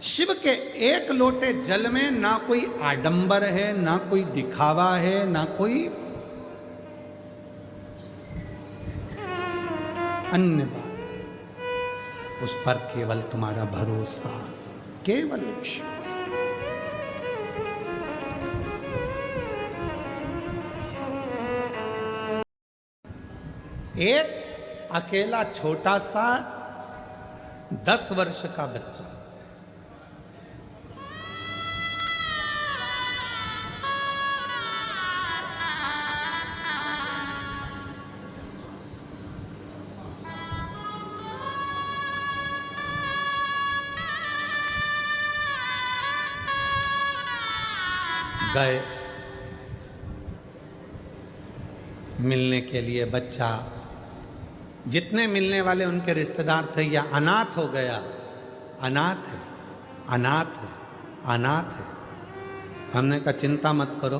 शिव के एक लोटे जल में ना कोई आडंबर है, ना कोई दिखावा है, ना कोई अन्य बात है। उस पर केवल तुम्हारा भरोसा, केवल विश्वास। एक अकेला छोटा सा 10 वर्ष का बच्चा गए मिलने के लिए। बच्चा, जितने मिलने वाले उनके रिश्तेदार थे, या अनाथ हो गया। अनाथ है, अनाथ है, अनाथ है। हमने कहा चिंता मत करो,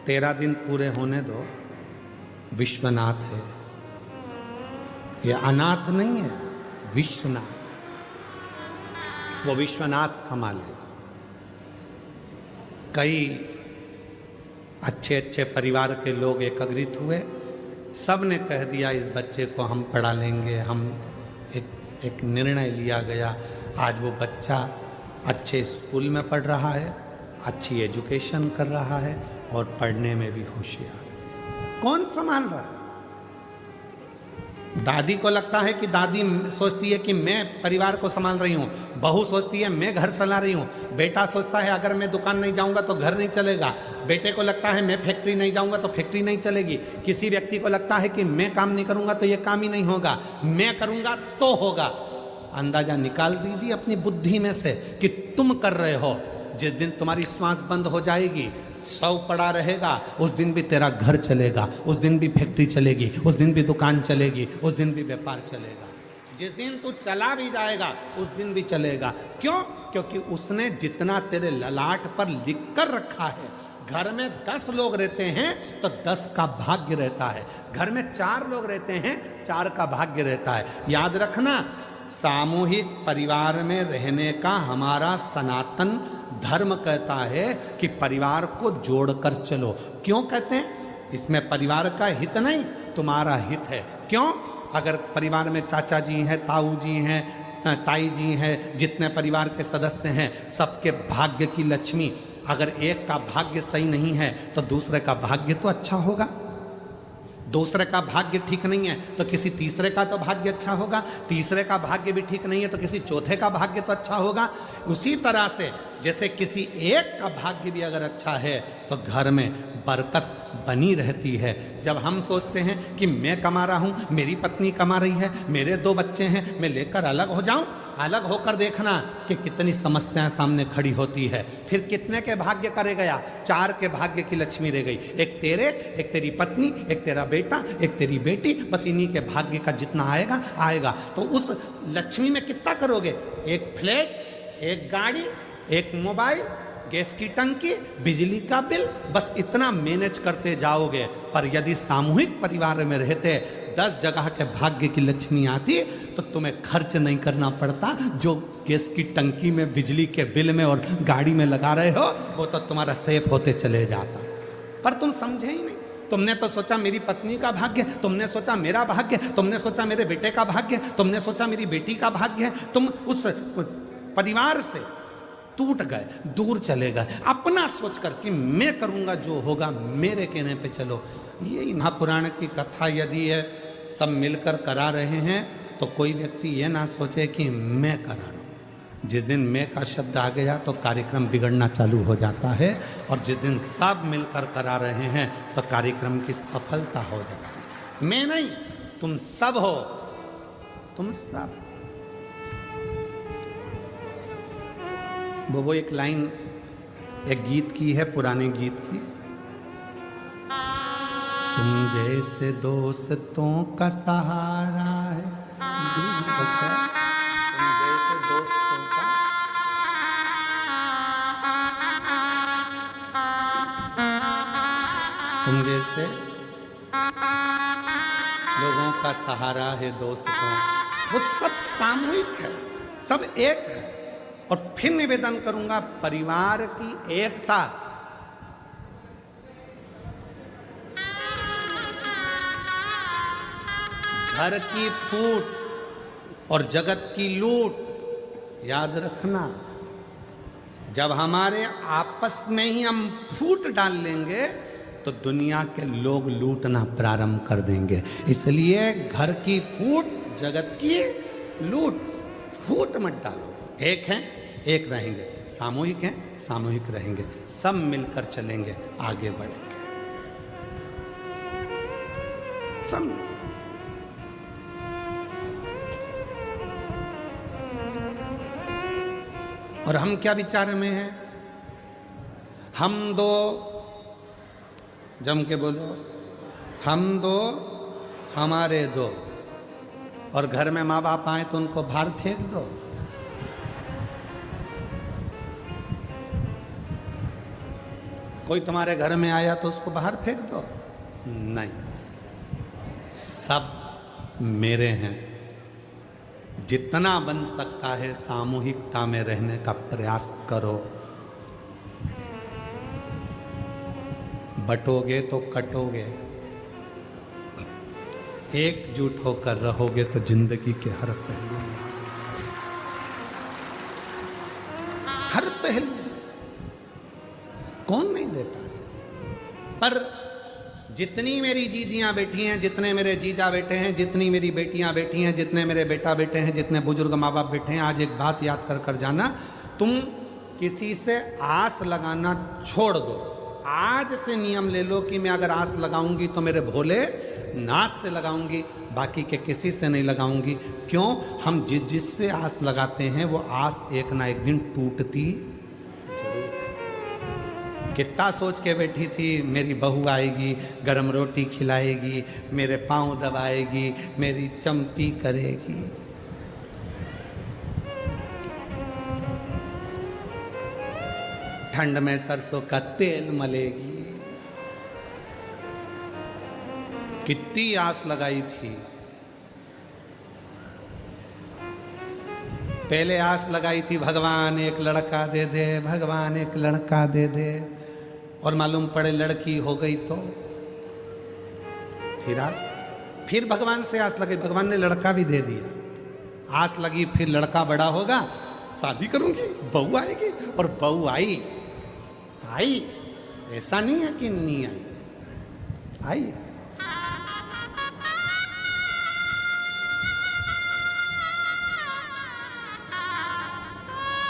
13 दिन पूरे होने दो, विश्वनाथ है। ये अनाथ नहीं है, विश्वनाथ। वो विश्वनाथ संभाले। कई अच्छे अच्छे परिवार के लोग एकत्रित हुए, सब ने कह दिया इस बच्चे को हम पढ़ा लेंगे। हम एक निर्णय लिया गया। आज वो बच्चा अच्छे स्कूल में पढ़ रहा है, अच्छी एजुकेशन कर रहा है और पढ़ने में भी होशियार है। कौन संभाल रहा है? दादी को लगता है कि दादी सोचती है कि मैं परिवार को संभाल रही हूँ, बहू सोचती है मैं घर चला रही हूँ, बेटा सोचता है अगर मैं दुकान नहीं जाऊँगा तो घर नहीं चलेगा, बेटे को लगता है मैं फैक्ट्री नहीं जाऊँगा तो फैक्ट्री नहीं चलेगी, किसी व्यक्ति को लगता है कि मैं काम नहीं करूँगा तो ये काम ही नहीं होगा, मैं करूँगा तो होगा। अंदाजा निकाल दीजिए अपनी बुद्धि में से कि तुम कर रहे हो। जिस दिन तुम्हारी श्वास बंद हो जाएगी, सौ पड़ा रहेगा, उस दिन भी तेरा घर चलेगा, उस दिन भी फैक्ट्री चलेगी, उस दिन भी दुकान चलेगी, उस दिन भी व्यापार चलेगा। जिस दिन तू चला भी जाएगा उस दिन भी चलेगा। क्यों? क्योंकि उसने जितना तेरे ललाट पर लिख कर रखा है। घर में 10 लोग रहते हैं तो 10 का भाग्य रहता है, घर में 4 लोग रहते हैं 4 का भाग्य रहता है। याद रखना, सामूहिक परिवार में रहने का हमारा सनातन धर्म कहता है कि परिवार को जोड़कर चलो। क्यों कहते हैं? इसमें परिवार का हित नहीं, तुम्हारा हित है। क्यों? अगर परिवार में चाचा जी हैं, ताऊ जी हैं, ताई जी हैं, जितने परिवार के सदस्य हैं, सबके भाग्य की लक्ष्मी, अगर एक का भाग्य सही नहीं है तो दूसरे का भाग्य तो अच्छा होगा। दूसरे का भाग्य ठीक नहीं है तो किसी तीसरे का तो भाग्य अच्छा होगा, तीसरे का भाग्य भी ठीक नहीं है तो किसी चौथे का भाग्य तो अच्छा होगा। उसी तरह से जैसे किसी एक का भाग्य भी अगर अच्छा है तो घर में बरकत बनी रहती है। जब हम सोचते हैं कि मैं कमा रहा हूँ, मेरी पत्नी कमा रही है, मेरे 2 बच्चे हैं, मैं लेकर अलग हो जाऊं, अलग होकर देखना कि कितनी समस्याएं सामने खड़ी होती है। फिर कितने के भाग्य करे गया? 4 के भाग्य की लक्ष्मी रह गई। एक तेरे, एक तेरी पत्नी, एक तेरा बेटा, एक तेरी बेटी, बस इन्हीं के भाग्य का जितना आएगा आएगा। तो उस लक्ष्मी में कितना करोगे? एक फ्लैट, एक गाड़ी, एक मोबाइल, गैस की टंकी, बिजली का बिल, बस इतना मैनेज करते जाओगे। पर यदि सामूहिक परिवार में रहते 10 जगह के भाग्य की लक्ष्मी आती तो तुम्हें खर्च नहीं करना पड़ता। जो गैस की टंकी में, बिजली के बिल में और गाड़ी में लगा रहे हो वो तो तुम्हारा सेफ होते चले जाता। पर तुम समझे ही नहीं। तुमने तो सोचा मेरी पत्नी का भाग्य, तुमने सोचा मेरा भाग्य, तुमने सोचा मेरे बेटे का भाग्य, तुमने सोचा मेरी बेटी का भाग्य है। तुम उस परिवार से टूट गए, दूर चले गए, अपना सोचकर कि मैं करूंगा जो होगा, मेरे कहने पे चलो। ये महापुराण की कथा यदि है सब मिलकर करा रहे हैं तो कोई व्यक्ति ये ना सोचे कि मैं करा रहा हूँ। जिस दिन मैं का शब्द आ गया तो कार्यक्रम बिगड़ना चालू हो जाता है, और जिस दिन सब मिलकर करा रहे हैं तो कार्यक्रम की सफलता हो जाती है। मैं नहीं, तुम सब हो, तुम सब। वो एक लाइन एक गीत की है, पुराने गीत की, तुम जैसे दोस्तों का सहारा है, तुम जैसे दोस्तों का, तुम जैसे लोगों का सहारा है दोस्तों। वो सब सामूहिक है, सब एक है। और फिर निवेदन करूंगा, परिवार की एकता, घर की फूट और जगत की लूट, याद रखना, जब हमारे आपस में ही हम फूट डाल लेंगे तो दुनिया के लोग लूटना प्रारंभ कर देंगे। इसलिए घर की फूट, जगत की लूट, फूट मत डालो। एक हैं, एक रहेंगे, सामूहिक हैं, सामूहिक रहेंगे, सब मिलकर चलेंगे, आगे बढ़ेंगे, सब मिलकर। और हम क्या विचार में हैं? हम दो, जम के बोलो, हम दो हमारे दो, और घर में माँ बाप आए तो उनको बाहर फेंक दो। कोई तुम्हारे घर में आया तो उसको बाहर फेंक दो? नहीं, सब मेरे हैं। जितना बन सकता है सामूहिकता में रहने का प्रयास करो। बटोगे तो कटोगे, एकजुट होकर रहोगे तो जिंदगी के हर पहलू में, हर पहलू, कौन नहीं देता से। पर जितनी मेरी जीजियां बैठी हैं, जितने मेरे जीजा बैठे हैं, जितनी मेरी बेटियां बैठी हैं, जितने मेरे बेटा बैठे हैं, जितने बुजुर्ग माँ बाप बैठे हैं, आज एक बात याद कर कर जाना, तुम किसी से आस लगाना छोड़ दो। आज से नियम ले लो कि मैं अगर आस लगाऊंगी तो मेरे भोले नाथ से लगाऊंगी, बाकी के किसी से नहीं लगाऊंगी। क्यों? हम जिससे आस लगाते हैं वो आस एक ना एक दिन टूटती। कितना सोच के बैठी थी, मेरी बहू आएगी, गरम रोटी खिलाएगी, मेरे पाँव दबाएगी, मेरी चंपी करेगी। ठंड में सरसों का तेल मलेगी। कितनी आस लगाई थी। पहले आस लगाई थी, भगवान एक लड़का दे दे, भगवान एक लड़का दे दे, और मालूम पड़े लड़की हो गई तो फिर भगवान से आस लगी, भगवान ने लड़का भी दे दिया। आस लगी, फिर लड़का बड़ा होगा, शादी करूंगी, बहू आएगी, और बहू आई। ऐसा नहीं है कि नहीं आई।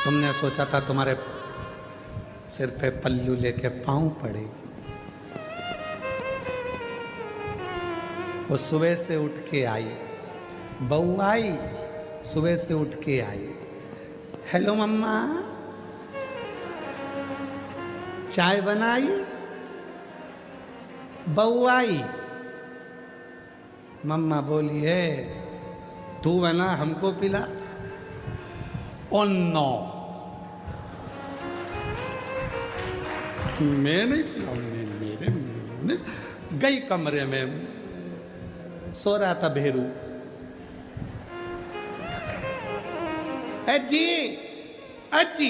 तुमने सोचा था तुम्हारे सिर पे पल्लू लेके पाँव पड़ेगी। वो सुबह से उठ के आई, बहू आई, सुबह से उठ के आई। हेलो मम्मा, चाय बनाई? बहू आई, मम्मा बोली है तू बना हमको पिला। ओ नो, मैं नहीं पिलाऊंगी। मेरे गई कमरे में, सो रहा था भेरू। अजी अजी,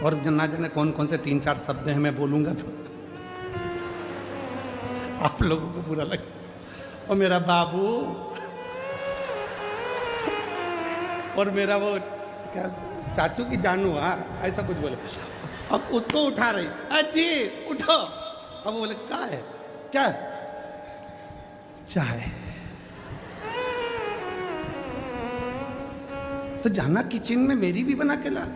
और ना जाने कौन कौन से 3-4 शब्द हैं, मैं बोलूंगा तो आप लोगों को बुरा लग जाए। और मेरा बाबू, और मेरा वो क्या चाचू की जानू, हाँ ऐसा कुछ बोले। अब उसको उठा रही, अजी उठो। अब बोले क्या है? क्या? चाय। तो जाना किचन में, मेरी भी बना के ला।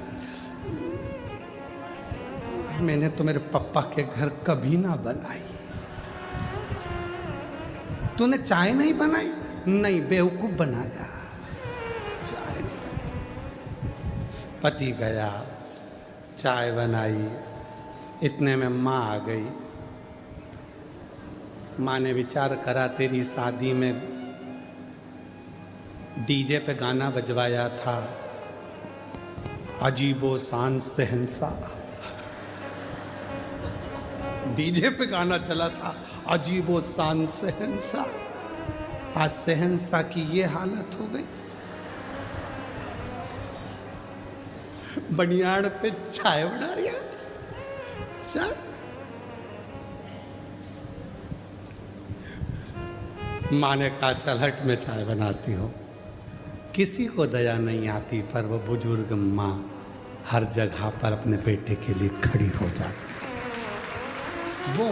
मैंने तो मेरे पापा के घर कभी ना बनाई। तूने चाय नहीं बनाई? नहीं, बेवकूफ बनाया, चाय नहीं बनाई। पति गया, चाय बनाई, इतने में माँ आ गई। माँ ने विचार करा, तेरी शादी में डीजे पे गाना बजवाया था, अजीबो शान शहंशाह। डीजे पे गाना चला था, अजीबो शान शहंशाह। आज शहंशाह की ये हालत हो गई। बनियान पे चाय बना रही है। चाय माँ ने कहा चल हट, मैं चाय बनाती हूँ। किसी को दया नहीं आती, पर वो बुजुर्ग माँ हर जगह पर अपने बेटे के लिए खड़ी हो जाती। वो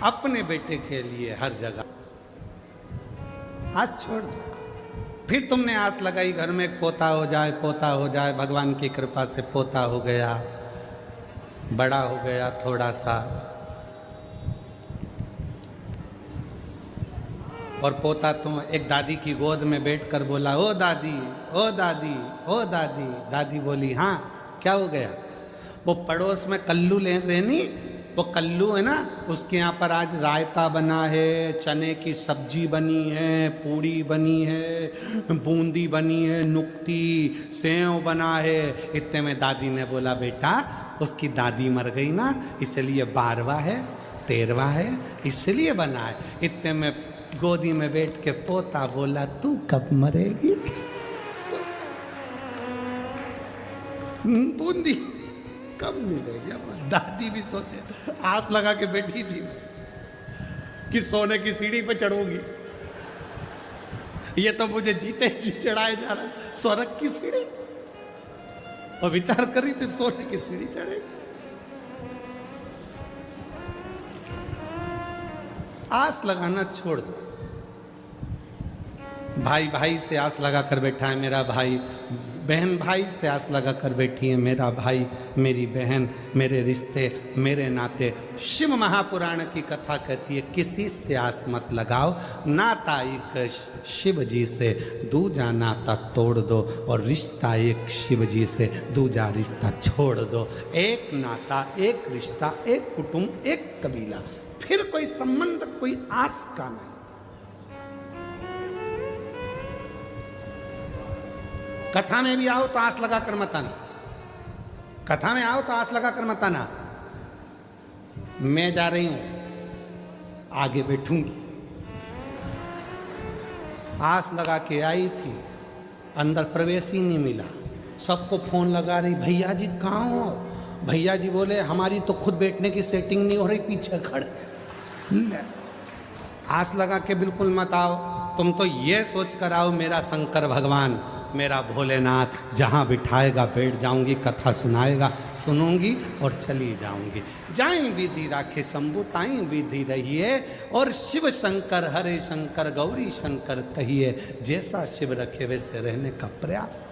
अपने बेटे के लिए हर जगह। आज छोड़ दो। फिर तुमने आस लगाई घर में एक पोता हो जाए, पोता हो जाए। भगवान की कृपा से पोता हो गया, बड़ा हो गया थोड़ा सा। और पोता तो एक दादी की गोद में बैठकर बोला, ओ दादी, ओ दादी, ओ दादी। दादी बोली, हाँ क्या हो गया? वो पड़ोस में कल्लू ले रहनी, वो कल्लू है ना, उसके यहाँ पर आज रायता बना है, चने की सब्जी बनी है, पूड़ी बनी है, बूंदी बनी है, नुक्ती, सेव बना है। इतने में दादी ने बोला, बेटा उसकी दादी मर गई ना, इसलिए 12वां है, 13वां है, इसलिए बना है। इतने में गोदी में बैठ के पोता बोला, तू कब मरेगी? बूंदी कब मिलेगी? अब दादी भी सोचे, आस लगा के बैठी थी कि सोने की सीढ़ी पे चढ़ूंगी, ये तो मुझे जीते जी चढ़ाए जा रहा है स्वर्ग की सीढ़ी। और विचार करी थी सोने की सीढ़ी चढ़ेगी। आस लगाना छोड़ दो। भाई भाई से आस लगा कर बैठा है मेरा भाई, बहन भाई से आस लगा कर बैठी है मेरा भाई, मेरी बहन, मेरे रिश्ते, मेरे नाते। शिव महापुराण की कथा कहती है, किसी से आस मत लगाओ, नाता एक शिव जी से, दूजा नाता तोड़ दो, और रिश्ता एक शिव जी से, दूजा रिश्ता छोड़ दो। एक नाता, एक रिश्ता, एक कुटुंब, एक कबीला, फिर कोई संबंध, कोई आस का नहीं। कथा में भी आओ तो आस लगा कर मत आना। कथा में आओ तो आस लगा कर मत आना। मैं जा रही हूं, आगे बैठूंगी। आस लगा के आई थी, अंदर प्रवेश ही नहीं मिला। सबको फोन लगा रही, भैया जी कहाँ हो? भैया जी बोले, हमारी तो खुद बैठने की सेटिंग नहीं हो रही, पीछे खड़े। आस लगा के बिल्कुल मत आओ। तुम तो ये सोच कर आओ, मेरा शंकर भगवान, मेरा भोलेनाथ जहाँ बिठाएगा बैठ जाऊंगी, कथा सुनाएगा सुनूंगी और चली जाऊंगी। जाएं विधि राखे शंभु, ताई विधि रहिए, और शिव शंकर हरे शंकर गौरी शंकर कहिए। जैसा शिव रखे वैसे रहने का प्रयास।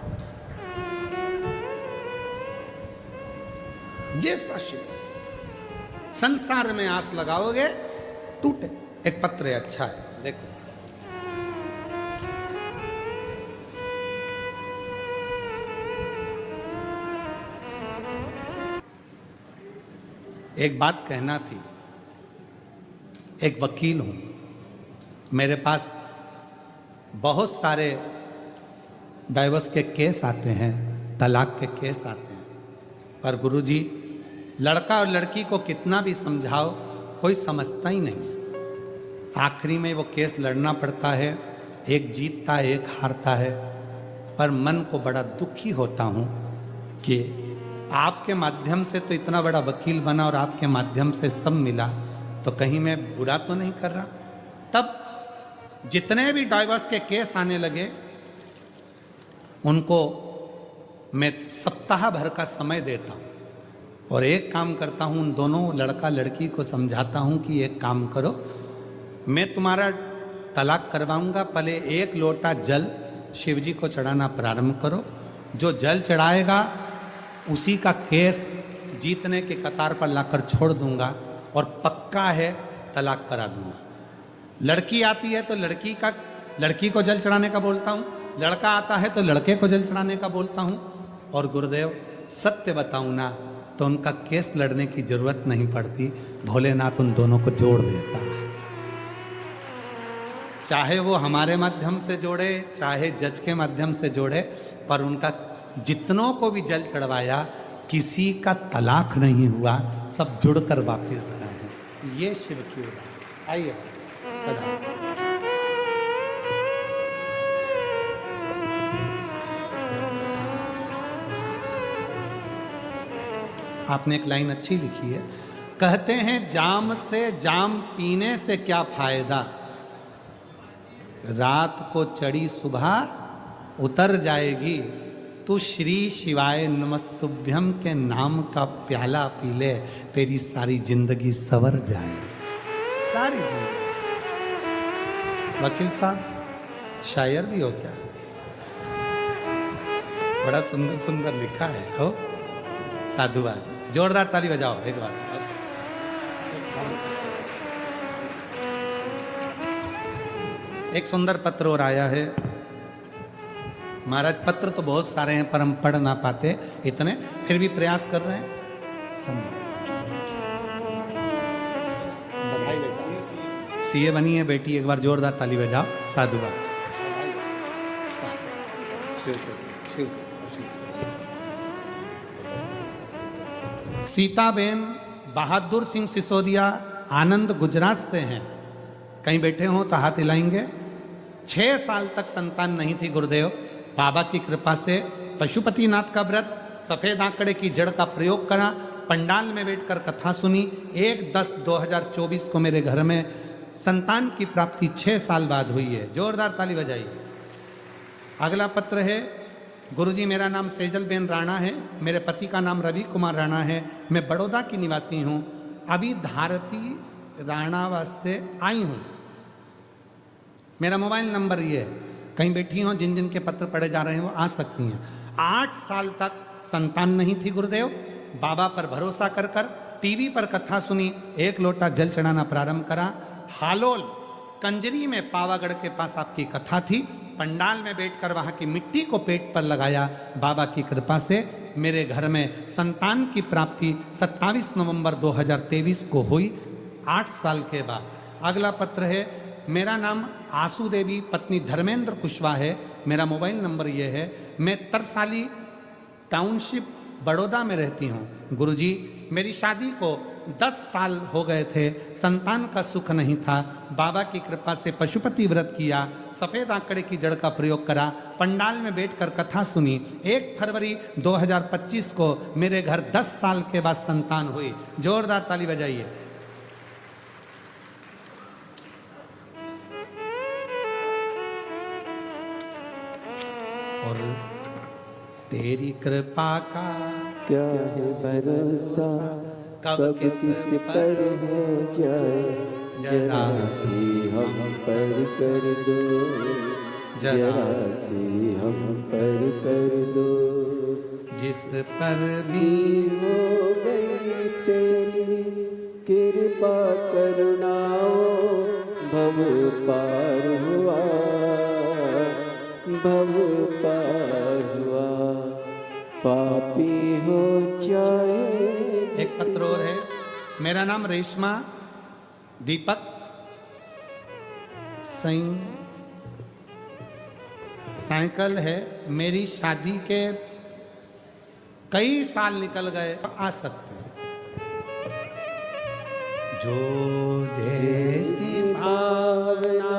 जैसा शिव। संसार में आस लगाओगे टूटे। एक पत्र है, अच्छा है, देखो। एक बात कहना थी। एक वकील हूं, मेरे पास बहुत सारे डाइवोर्स के केस आते हैं, तलाक के केस आते हैं, पर गुरुजी लड़का और लड़की को कितना भी समझाओ कोई समझता ही नहीं। आखिरी में वो केस लड़ना पड़ता है, एक जीतता है एक हारता है। पर मन को बड़ा दुखी होता हूं कि आपके माध्यम से तो इतना बड़ा वकील बना और आपके माध्यम से सब मिला, तो कहीं मैं बुरा तो नहीं कर रहा। तब जितने भी डाइवोर्स के केस आने लगे, उनको मैं सप्ताह भर का समय देता हूँ और एक काम करता हूँ, उन दोनों लड़का लड़की को समझाता हूँ कि एक काम करो, मैं तुम्हारा तलाक करवाऊंगा, पहले 1 लोटा जल शिव जी को चढ़ाना प्रारंभ करो। जो जल चढ़ाएगा उसी का केस जीतने के कतार पर लाकर छोड़ दूंगा और पक्का है तलाक करा दूंगा। लड़की आती है तो लड़की को जल चढ़ाने का बोलता हूँ, लड़का आता है तो लड़के को जल चढ़ाने का बोलता हूँ। और गुरुदेव सत्य बताऊँ ना तो उनका केस लड़ने की जरूरत नहीं पड़ती, भोलेनाथ उन दोनों को जोड़ देता है। चाहे वो हमारे माध्यम से जोड़े, चाहे जज के माध्यम से जोड़े, पर उनका जितनों को भी जल चढ़वाया किसी का तलाक नहीं हुआ, सब जुड़कर वापस गए हैं। ये शिव की उदाहरण। आइए आपने एक लाइन अच्छी लिखी है, कहते हैं जाम से जाम पीने से क्या फायदा, रात को चढ़ी सुबह उतर जाएगी, तू श्री शिवाय नमस्तुभ्यम के नाम का प्याला पी ले, तेरी सारी जिंदगी सवर जाए, सारी जिंदगी। वकील साहब शायर भी हो क्या, बड़ा सुंदर सुंदर लिखा है हो, साधुवाद, जोरदार ताली बजाओ एक बार। एक सुंदर पत्र और आया है महाराज, पत्र तो बहुत सारे हैं पर हम पढ़ ना पाते इतने, फिर भी प्रयास कर रहे हैं। बधाई देता हूं, सीए बनी है बेटी, एक बार जोरदार ताली बजाओ, साधुवाद। सीताबेन बहादुर सिंह सिसोदिया आनंद गुजरात से हैं, कहीं बैठे हो तो हाथ हिलाएंगे। 6 साल तक संतान नहीं थी गुरुदेव, बाबा की कृपा से पशुपतिनाथ का व्रत, सफेद आंकड़े की जड़ का प्रयोग करा, पंडाल में बैठकर कथा सुनी। 1/10/2024 को मेरे घर में संतान की प्राप्ति 6 साल बाद हुई है, जोरदार ताली बजाइए। अगला पत्र है, गुरुजी मेरा नाम सेजल बेन राणा है, मेरे पति का नाम रवि कुमार राणा है, मैं बड़ौदा की निवासी हूँ, अभी धारती राणावास से आई हूँ। मेरा मोबाइल नंबर ये है, कहीं बैठी हो जिन जिन के पत्र पढ़े जा रहे हैं वो आ सकती हैं। 8 साल तक संतान नहीं थी गुरुदेव, बाबा पर भरोसा कर कर टीवी पर कथा सुनी, 1 लोटा जल चढ़ाना प्रारंभ करा। हालोल कंजरी में पावागढ़ के पास आपकी कथा थी, पंडाल में बैठकर वहाँ की मिट्टी को पेट पर लगाया, बाबा की कृपा से मेरे घर में संतान की प्राप्ति 27 नवंबर 2023 को हुई, 8 साल के बाद। अगला पत्र है, मेरा नाम आसू देवी पत्नी धर्मेंद्र कुशवाहा है, मेरा मोबाइल नंबर ये है, मैं तरसाली टाउनशिप बड़ौदा में रहती हूँ। गुरुजी मेरी शादी को 10 साल हो गए थे, संतान का सुख नहीं था, बाबा की कृपा से पशुपति व्रत किया, सफ़ेद आंकड़े की जड़ का प्रयोग करा, पंडाल में बैठकर कथा सुनी। 1 फरवरी 2025 को मेरे घर 10 साल के बाद संतान हुई, जोरदार ताली बजाइए। और तेरी कृपा का क्या है भरोसा, कब किस पर हो जाए, जरा सी हम पर कर दो, जरा सी हम पर कर दो, जिस पर भी हो गई तेरी कृपा करुणाओ, भव पार हुआ, भव पार हुआ, पापी हो जाए। एक पत्र और है, मेरा नाम रेशमा दीपक साइकिल है, मेरी शादी के कई साल निकल गए, आ सकते हैं। जो जैसी भावना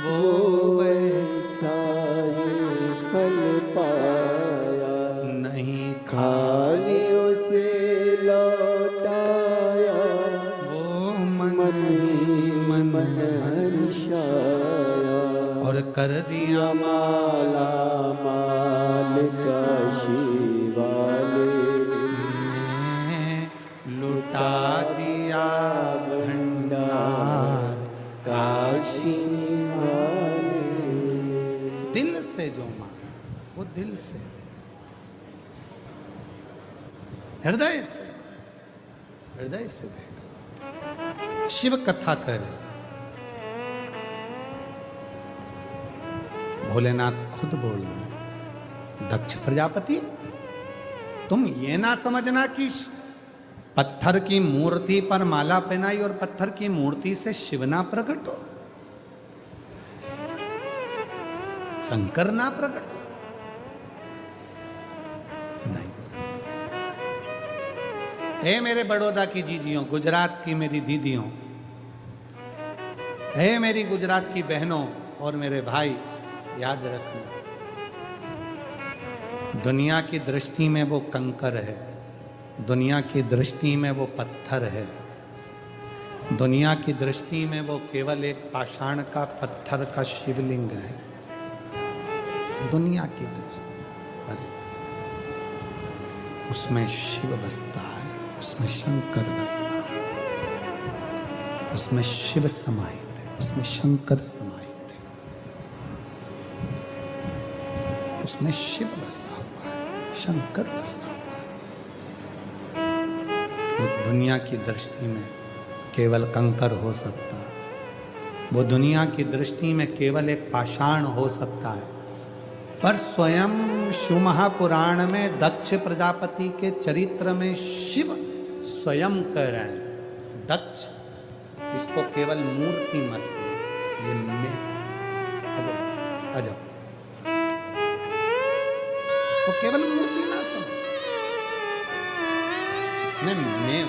वो वैसा ही फल पाया, नहीं खाली उसे लौटाया, वो मन मन हर्षाया, और कर दिया माला माल काशी वाले ने, लुटा दिया भंडार काशी वाले। दिल से जो मांगे वो दिल से दे, हृदय से, हृदय से दे। शिव कथा करे, भोलेनाथ खुद बोल रहे हैं, दक्ष प्रजापति तुम ये ना समझना कि पत्थर की मूर्ति पर माला पहनाई और पत्थर की मूर्ति से शिव ना प्रकट हो, शंकर ना प्रकट हो, नहीं। हे मेरे बड़ौदा की जीजियों, गुजरात की मेरी दीदियों, हे मेरी गुजरात की बहनों और मेरे भाई, याद रखना दुनिया की दृष्टि में वो कंकर है, दुनिया की दृष्टि में वो पत्थर है, दुनिया की दृष्टि में वो केवल एक पाषाण का पत्थर का शिवलिंग है। दुनिया की दृष्टि पर उसमें शिव बसता है, उसमें शंकर बसता है, उसमें शिव समाहित है, उसमें शंकर समाहित है, उसमें शिव बसा हुआ है, शंकर बसा हुआ है। वो दुनिया की दृष्टि में केवल कंकर हो सकता है, वो दुनिया की दृष्टि में केवल एक पाषाण हो सकता है, पर स्वयं शिव महापुराण में दक्ष प्रजापति के चरित्र में शिव स्वयं कह रहे हैं, दक्ष इसको केवल मूर्ति मत समझ, ये मैं अजब, इसको केवल मूर्ति ना समझ, इसमें मैं